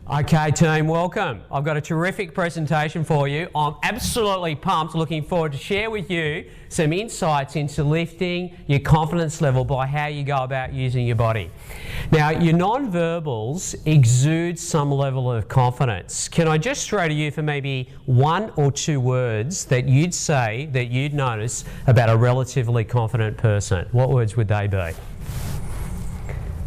Okay team, welcome. I've got a terrific presentation for you. I'm absolutely pumped, looking forward to share with you some insights into lifting your confidence level by how you go about using your body. Now, your non-verbals exude some level of confidence. Can I just throw to you for maybe one or two words that you'd say that you'd notice about a relatively confident person? What words would they be?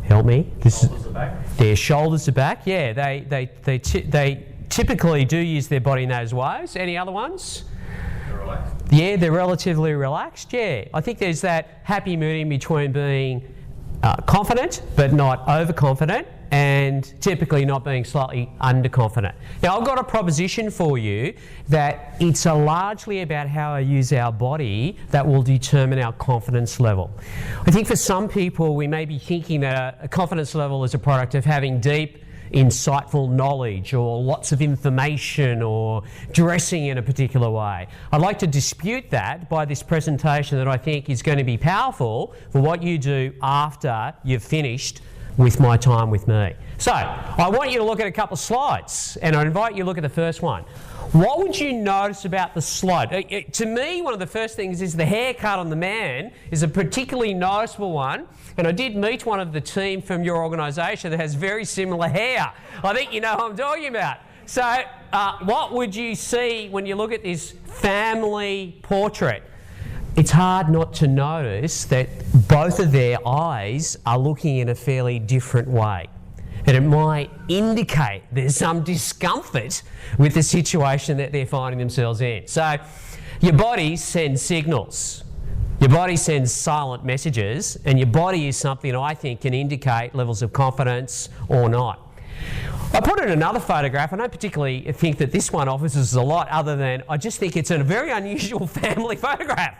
Help me. Shoulders are back. Their shoulders are back. Yeah, they typically do use their body in those ways. Any other ones? They're relaxed. Yeah, they're relatively relaxed. Yeah, I think there's that happy medium between being confident but not overconfident, and typically not being slightly underconfident. Now, I've got a proposition for you that it's largely about how I use our body that will determine our confidence level. I think for some people, we may be thinking that a confidence level is a product of having deep, insightful knowledge or lots of information or dressing in a particular way. I'd like to dispute that by this presentation that I think is going to be powerful for what you do after you've finished with my time with me. So, I want you to look at a couple of slides, and I invite you to look at the first one. What would you notice about the slide? To me, one of the first things is the haircut on the man is a particularly noticeable one, and I did meet one of the team from your organisation that has very similar hair. I think you know what I'm talking about. So, what would you see when you look at this family portrait? It's hard not to notice that both of their eyes are looking in a fairly different way. And it might indicate there's some discomfort with the situation that they're finding themselves in. So your body sends signals. Your body sends silent messages, and your body is something I think can indicate levels of confidence or not. I put in another photograph. I don't particularly think that this one offers us a lot, other than I just think it's a very unusual family photograph.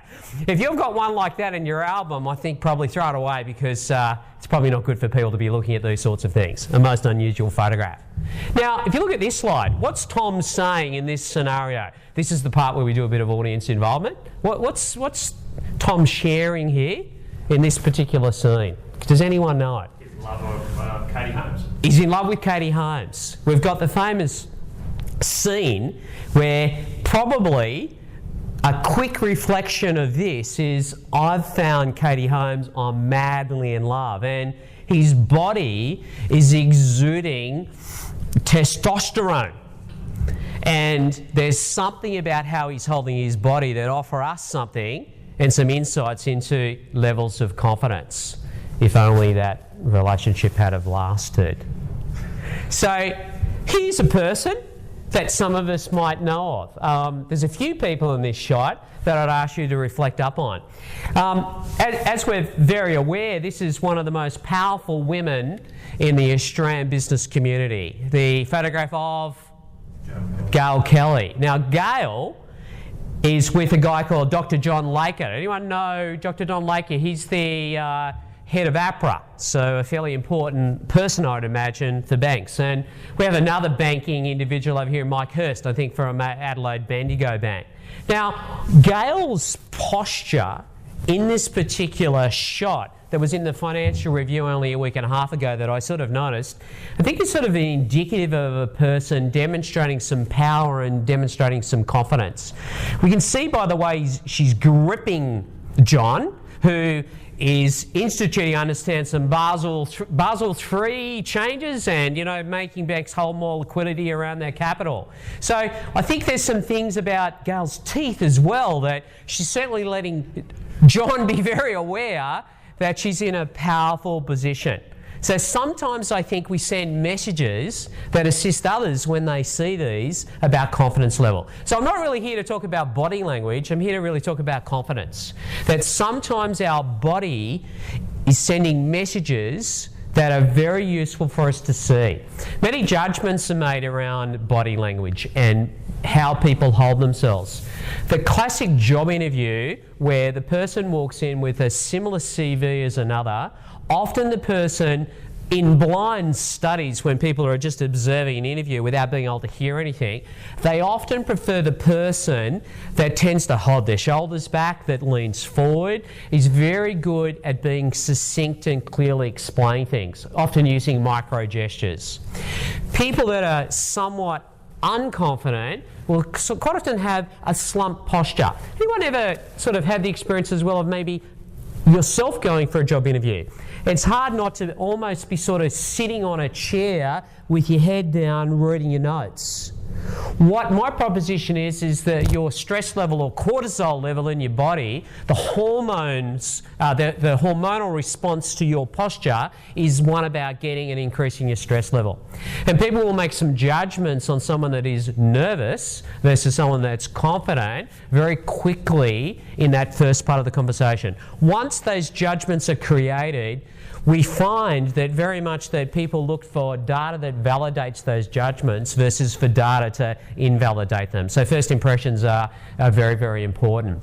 If you've got one like that in your album, I think probably throw it away, because it's probably not good for people to be looking at these sorts of things. A most unusual photograph. Now, if you look at this slide, what's Tom saying in this scenario? This is the part where we do a bit of audience involvement. What's Tom sharing here in this particular scene? Does anyone know it? He's in love with Katie Holmes. He's in love with Katie Holmes. We've got the famous scene where probably a quick reflection of this is, I've found Katie Holmes, I'm madly in love. And his body is exuding testosterone. And there's something about how he's holding his body that offer us something and some insights into levels of confidence, if only that relationship had have lasted. So here's a person that some of us might know of. There's a few people in this shot that I'd ask you to reflect up on. As we're very aware, this is one of the most powerful women in the Australian business community. The photograph of Gail Kelly. Now, Gail is with a guy called Dr. John Laker. Anyone know Dr. John Laker? He's the head of APRA, so a fairly important person, I'd imagine, for banks. And we have another banking individual over here, Mike Hurst, I think from Adelaide Bendigo Bank. Now, Gail's posture in this particular shot that was in the Financial Review only a week and a half ago that I sort of noticed, I think it's sort of indicative of a person demonstrating some power and demonstrating some confidence. We can see by the way she's gripping John, who is instituting, understand, some Basel III changes and, you know, making banks hold more liquidity around their capital. So I think there's some things about Gail's teeth as well that she's certainly letting John be very aware that she's in a powerful position. So sometimes I think we send messages that assist others when they see these about confidence level. So I'm not really here to talk about body language, I'm here to really talk about confidence. That sometimes our body is sending messages that are very useful for us to see. Many judgments are made around body language and how people hold themselves. The classic job interview where the person walks in with a similar CV as another, often the person in blind studies, when people are just observing an interview without being able to hear anything, they often prefer the person that tends to hold their shoulders back, that leans forward, is very good at being succinct and clearly explaining things, often using micro gestures. People that are somewhat unconfident will quite often have a slumped posture. Anyone ever sort of had the experience as well of maybe yourself going for a job interview? It's hard not to almost be sort of sitting on a chair with your head down reading your notes. What my proposition is that your stress level or cortisol level in your body, the hormones, the hormonal response to your posture is one about getting and increasing your stress level. And people will make some judgments on someone that is nervous versus someone that's confident very quickly in that first part of the conversation. Once those judgments are created, we find that very much that people look for data that validates those judgments versus for data to invalidate them. So first impressions are very, very important.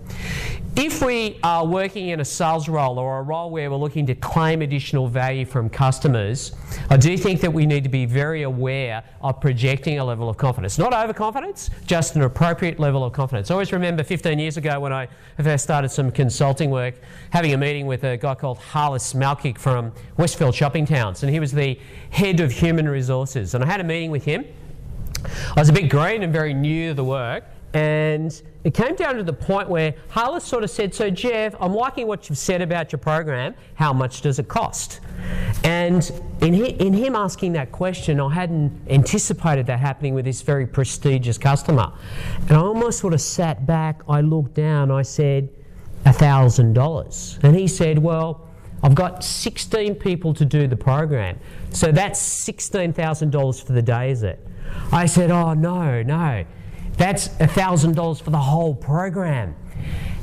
If we are working in a sales role or a role where we're looking to claim additional value from customers, I do think that we need to be very aware of projecting a level of confidence. Not overconfidence, just an appropriate level of confidence. I always remember 15 years ago when I first started some consulting work, having a meeting with a guy called Harlis Malkic from Westfield Shopping Towns, and he was the head of human resources. And I had a meeting with him. I was a bit green and very new to the work, and it came down to the point where Harlis sort of said, "So Jeff, I'm liking what you've said about your program. How much does it cost?" And in him asking that question, I hadn't anticipated that happening with this very prestigious customer. And I almost sort of sat back, I looked down, I said, $1,000. And he said, "Well, I've got 16 people to do the program, so that's $16,000 for the day, is it?" I said, "Oh, no, that's $1,000 for the whole program."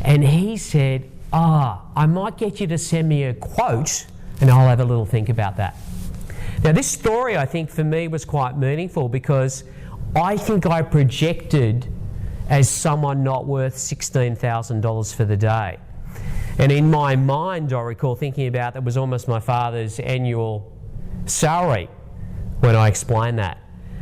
And he said, "I might get you to send me a quote and I'll have a little think about that." Now this story, I think, for me was quite meaningful because I think I projected as someone not worth $16,000 for the day. And in my mind, I recall thinking about that was almost my father's annual salary when I explained that.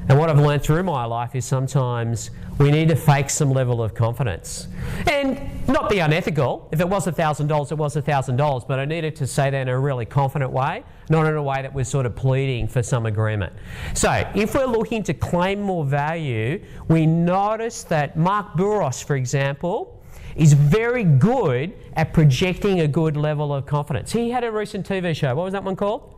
And what I've learned through my life is sometimes we need to fake some level of confidence. And not be unethical. If it was $1,000, it was $1,000, but I needed to say that in a really confident way, not in a way that was sort of pleading for some agreement. So if we're looking to claim more value, we notice that Mark Bouros, for example, is very good at projecting a good level of confidence. He had a recent TV show. What was that one called?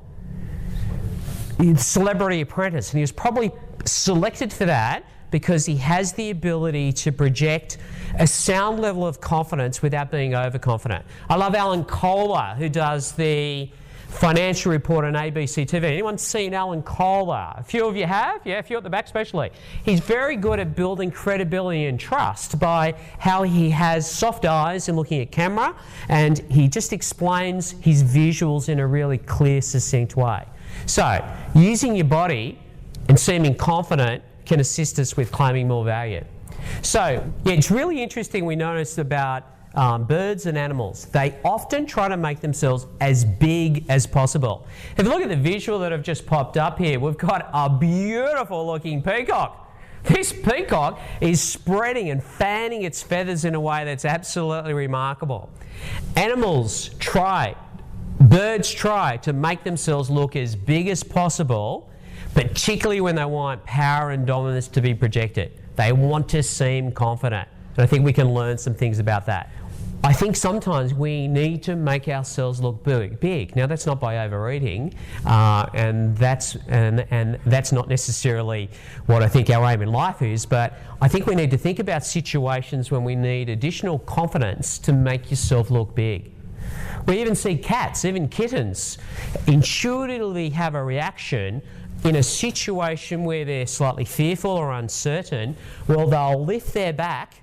Celebrity Apprentice. And he was probably selected for that because he has the ability to project a sound level of confidence without being overconfident. I love Alan Kohler, who does the Financial Report on ABC TV. Anyone seen Alan Kohler? A few of you have? Yeah, a few at the back especially. He's very good at building credibility and trust by how he has soft eyes and looking at camera, and he just explains his visuals in a really clear, succinct way. So, using your body and seeming confident can assist us with claiming more value. So, yeah, it's really interesting we noticed about birds and animals. They often try to make themselves as big as possible. If you look at the visual that have just popped up here, we've got a beautiful looking peacock. This peacock is spreading and fanning its feathers in a way that's absolutely remarkable. Birds try to make themselves look as big as possible, particularly when they want power and dominance to be projected. They want to seem confident. And I think we can learn some things about that. I think sometimes we need to make ourselves look big. Now that's not by overeating, and that's not necessarily what I think our aim in life is, but I think we need to think about situations when we need additional confidence to make yourself look big. We even see cats, even kittens, intuitively have a reaction in a situation where they're slightly fearful or uncertain. Well, they'll lift their back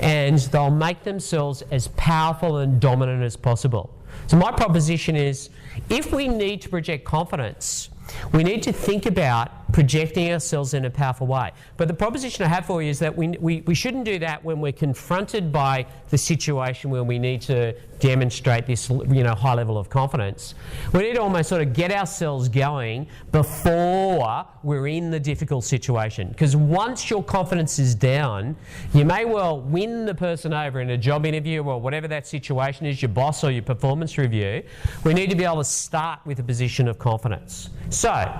and they'll make themselves as powerful and dominant as possible. So my proposition is, if we need to project confidence, we need to think about projecting ourselves in a powerful way. But the proposition I have for you is that we shouldn't do that when we're confronted by the situation where we need to demonstrate this high level of confidence. We need to almost sort of get ourselves going before we're in the difficult situation. Because once your confidence is down, you may well win the person over in a job interview or whatever that situation is, your boss or your performance review. We need to be able to start with a position of confidence. So,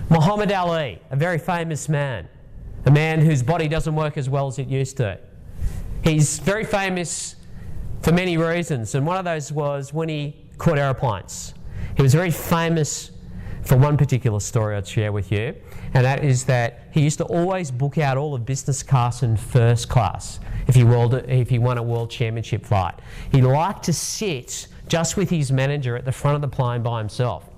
Muhammad Ali, a very famous man, a man whose body doesn't work as well as it used to. He's very famous for many reasons, and one of those was when he caught aeroplanes. He was very famous for one particular story I'd share with you, and that is that he used to always book out all of business class and first class if he won a world championship flight. He liked to sit just with his manager at the front of the plane by himself.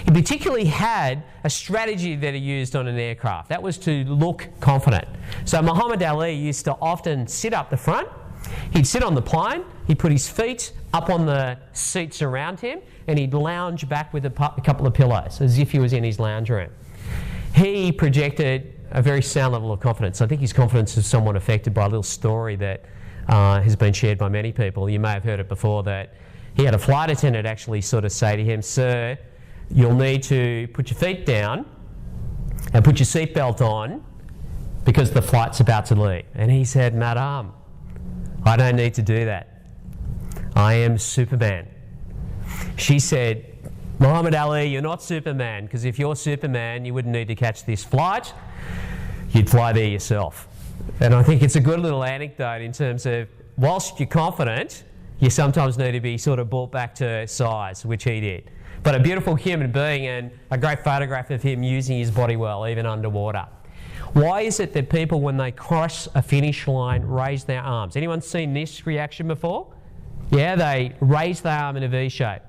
He particularly had a strategy that he used on an aircraft. That was to look confident. So Muhammad Ali used to often sit up the front. He'd sit on the plane, he'd put his feet up on the seats around him, and he'd lounge back with a couple of pillows as if he was in his lounge room. He projected a very sound level of confidence. I think his confidence is somewhat affected by a little story that has been shared by many people. You may have heard it before, that he had a flight attendant actually sort of say to him, "Sir, you'll need to put your feet down and put your seatbelt on because the flight's about to leave." And he said, "Madam, I don't need to do that. I am Superman." She said, "Muhammad Ali, you're not Superman, because if you're Superman, you wouldn't need to catch this flight. You'd fly there yourself." And I think it's a good little anecdote in terms of, whilst you're confident, you sometimes need to be sort of brought back to size, which he did. But a beautiful human being, and a great photograph of him using his body well, even underwater. Why is it that people, when they cross a finish line, raise their arms? Anyone seen this reaction before? Yeah, they raise their arm in a V shape.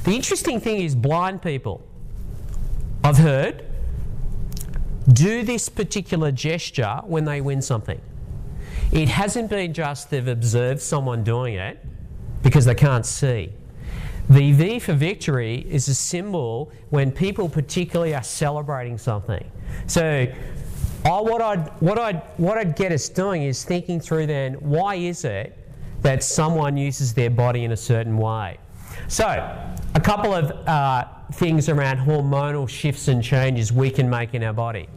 The interesting thing is blind people, I've heard, do this particular gesture when they win something. It hasn't been just they've observed someone doing it because they can't see. The V for victory is a symbol when people particularly are celebrating something. So what I'd get us doing is thinking through then, why is it that someone uses their body in a certain way? So, a couple of things around hormonal shifts and changes we can make in our body.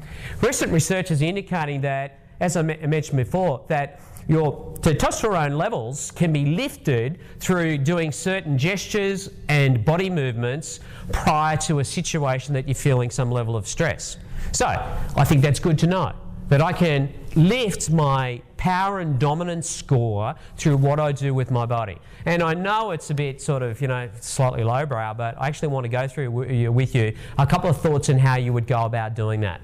Recent research is indicating that, as I mentioned before, that your testosterone levels can be lifted through doing certain gestures and body movements prior to a situation that you're feeling some level of stress. So, I think that's good to know, that I can lift my power and dominance score through what I do with my body. And I know it's a bit sort of, slightly lowbrow, but I actually want to go through with you a couple of thoughts on how you would go about doing that.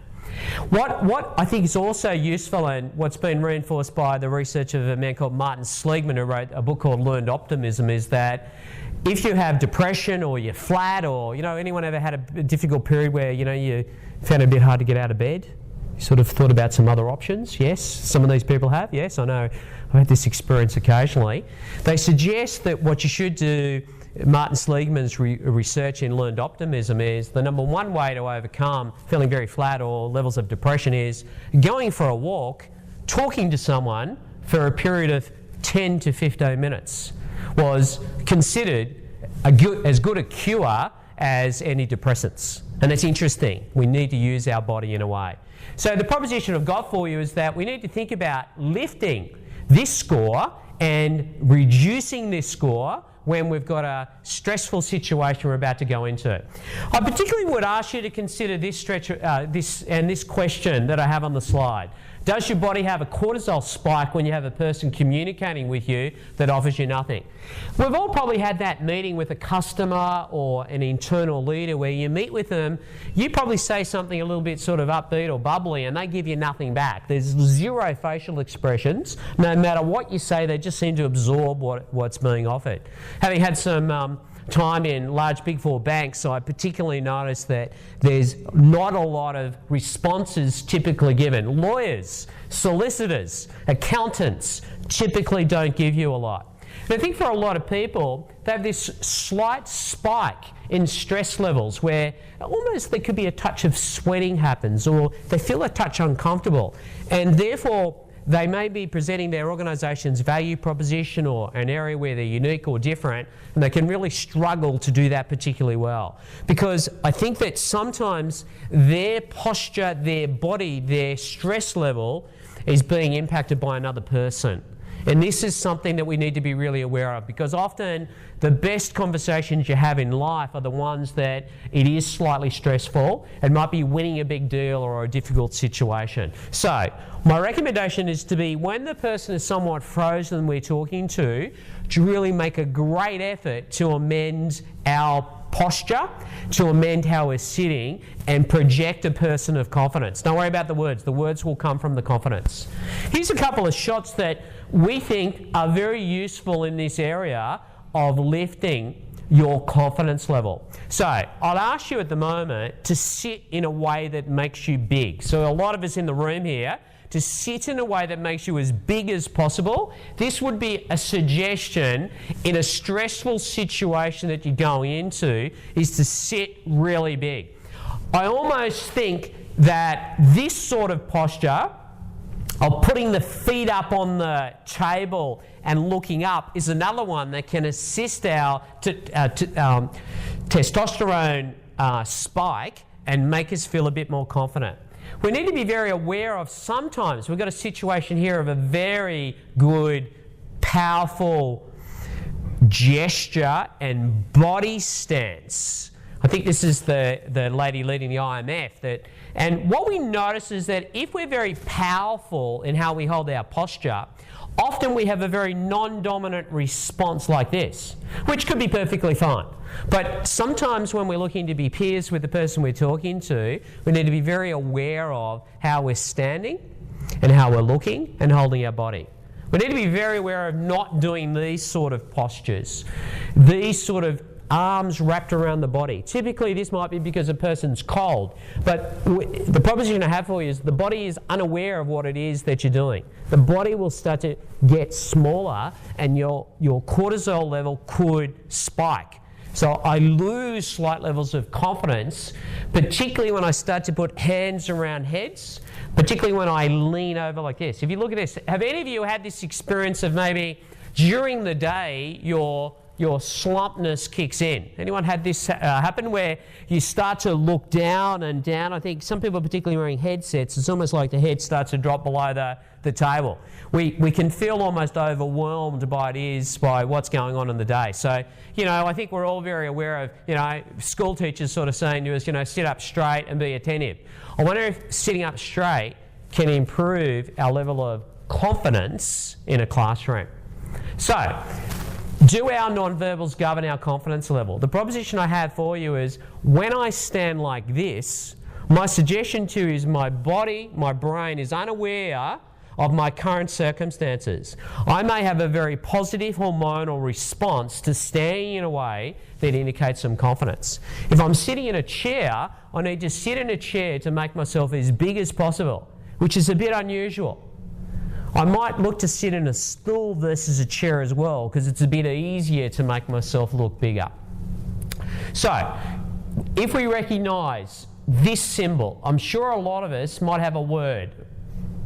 What I think is also useful, and what's been reinforced by the research of a man called Martin Seligman, who wrote a book called Learned Optimism, is that if you have depression or you're flat, or anyone ever had a difficult period where you found it a bit hard to get out of bed? You sort of thought about some other options? Yes, some of these people have. Yes, I know. I've had this experience occasionally. They suggest that what you should do, Martin Seligman's research in Learned Optimism, is the number one way to overcome feeling very flat or levels of depression is going for a walk, talking to someone for a period of 10 to 15 minutes was considered as good a cure as antidepressants. And that's interesting. We need to use our body in a way. So the proposition I've got for you is that we need to think about lifting this score and reducing this score when we've got a stressful situation we're about to go into. I particularly would ask you to consider this question that I have on the slide. Does your body have a cortisol spike when you have a person communicating with you that offers you nothing? We've all probably had that meeting with a customer or an internal leader where you meet with them, you probably say something a little bit sort of upbeat or bubbly and they give you nothing back. There's zero facial expressions. No matter what you say, they just seem to absorb what's being offered. Having had some time in large Big Four banks, I particularly noticed that there's not a lot of responses typically given. Lawyers, solicitors, accountants typically don't give you a lot. And I think for a lot of people, they have this slight spike in stress levels where almost there could be a touch of sweating happens, or they feel a touch uncomfortable, and therefore they may be presenting their organisation's value proposition or an area where they're unique or different, and they can really struggle to do that particularly well. Because I think that sometimes their posture, their body, their stress level is being impacted by another person. And this is something that we need to be really aware of, because often the best conversations you have in life are the ones that it is slightly stressful and might be winning a big deal or a difficult situation. So my recommendation is to be, when the person is somewhat frozen we're talking to really make a great effort to amend our posture, to amend how we're sitting, and project a person of confidence. Don't worry about the words. The words will come from the confidence. Here's a couple of shots that we think are very useful in this area of lifting your confidence level. So I'll ask you at the moment to sit in a way that makes you big. So a lot of us in the room here, to sit in a way that makes you as big as possible. This would be a suggestion in a stressful situation that you're going into, is to sit really big. I almost think that this sort of posture of putting the feet up on the table and looking up is another one that can assist our testosterone spike and make us feel a bit more confident. We need to be very aware of, sometimes we've got a situation here of a very good, powerful gesture and body stance. I think this is the lady leading the IMF. And what we notice is that if we're very powerful in how we hold our posture, often we have a very non-dominant response like this, which could be perfectly fine. But sometimes when we're looking to be peers with the person we're talking to, we need to be very aware of how we're standing and how we're looking and holding our body. We need to be very aware of not doing these sort of postures, these sort of arms wrapped around the body. Typically this might be because a person's cold, but the proposition I have for you is the body is unaware of what it is that you're doing. The body will start to get smaller and your cortisol level could spike. So I lose slight levels of confidence, particularly when I start to put hands around heads, particularly when I lean over like this. If you look at this, have any of you had this experience of maybe during the day your slumpness kicks in? Anyone had this happen where you start to look down and down? I think some people, particularly wearing headsets, it's almost like the head starts to drop below the table. We can feel almost overwhelmed by what's going on in the day. So, I think we're all very aware of, school teachers sort of saying to us, sit up straight and be attentive. I wonder if sitting up straight can improve our level of confidence in a classroom. So, do our non-verbals govern our confidence level? The proposition I have for you is, when I stand like this, my suggestion to you is my body, my brain is unaware of my current circumstances. I may have a very positive hormonal response to standing in a way that indicates some confidence. If I'm sitting in a chair, I need to sit in a chair to make myself as big as possible, which is a bit unusual. I might look to sit in a stool versus a chair as well, because it's a bit easier to make myself look bigger. So, if we recognise this symbol, I'm sure a lot of us might have a word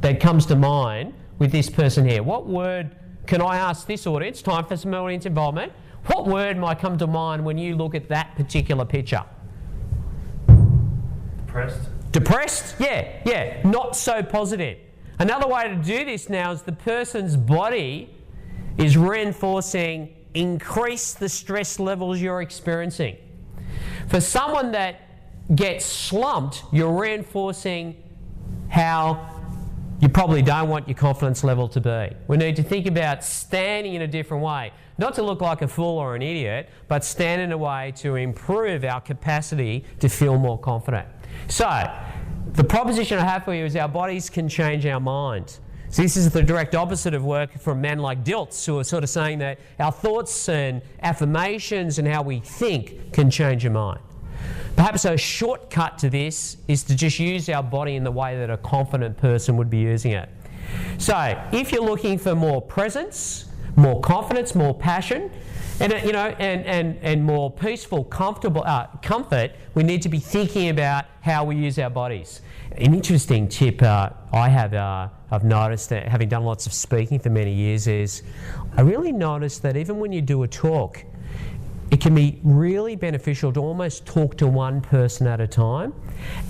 that comes to mind with this person here. What word, can I ask this audience, time for some audience involvement, what word might come to mind when you look at that particular picture? Depressed. Depressed? Yeah, not so positive. Another way to do this now is the person's body is reinforcing, increase the stress levels you're experiencing. For someone that gets slumped, you're reinforcing how you probably don't want your confidence level to be. We need to think about standing in a different way. Not to look like a fool or an idiot, but stand in a way to improve our capacity to feel more confident. So, the proposition I have for you is our bodies can change our minds. So this is the direct opposite of work from men like Dilts, who are sort of saying that our thoughts and affirmations and how we think can change your mind. Perhaps a shortcut to this is to just use our body in the way that a confident person would be using it. So, if you're looking for more presence, more confidence, more passion, and and more peaceful, comfortable comfort, we need to be thinking about how we use our bodies. An interesting tip I've noticed, that having done lots of speaking for many years, is I really noticed that even when you do a talk, it can be really beneficial to almost talk to one person at a time.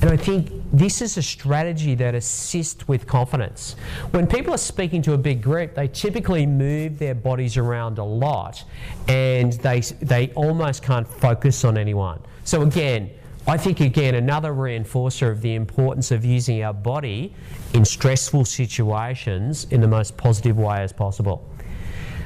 And I think this is a strategy that assists with confidence. When people are speaking to a big group, they typically move their bodies around a lot, and they almost can't focus on anyone. So again, I think another reinforcer of the importance of using our body in stressful situations in the most positive way as possible.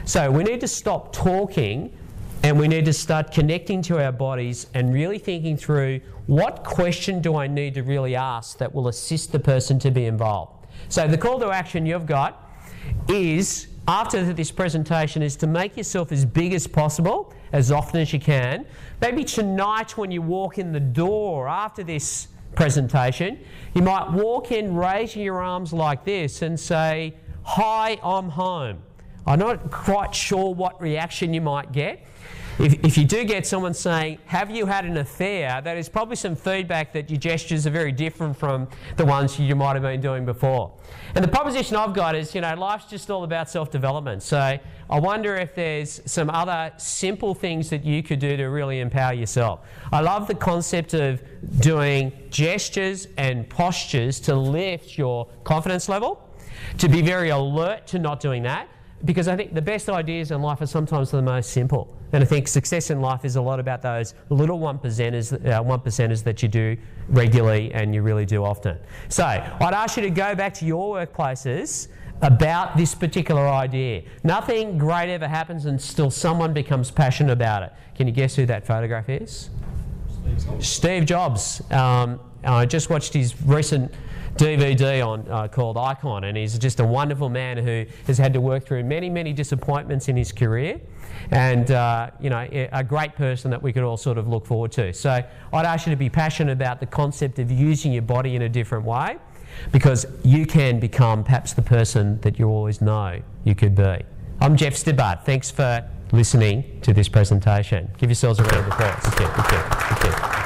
So we need to stop talking, and we need to start connecting to our bodies and really thinking through, what question do I need to really ask that will assist the person to be involved? So the call to action you've got is, after this presentation, is to make yourself as big as possible, as often as you can. Maybe tonight when you walk in the door after this presentation, you might walk in raising your arms like this and say, "Hi, I'm home." I'm not quite sure what reaction you might get. If you do get someone saying, "Have you had an affair?" that is probably some feedback that your gestures are very different from the ones you might have been doing before. And the proposition I've got is, life's just all about self-development. So I wonder if there's some other simple things that you could do to really empower yourself. I love the concept of doing gestures and postures to lift your confidence level, to be very alert to not doing that, because I think the best ideas in life are sometimes the most simple. And I think success in life is a lot about those little one percenters that you do regularly and you really do often. So I'd ask you to go back to your workplaces about this particular idea. Nothing great ever happens until someone becomes passionate about it. Can you guess who that photograph is? Steve Jobs. I just watched his recent DVD called Icon, and he's just a wonderful man who has had to work through many, many disappointments in his career, and a great person that we could all sort of look forward to. So I'd ask you to be passionate about the concept of using your body in a different way, because you can become perhaps the person that you always know you could be. I'm Jeff Stibbart. Thanks for listening to this presentation. Give yourselves a round of applause. Thank you.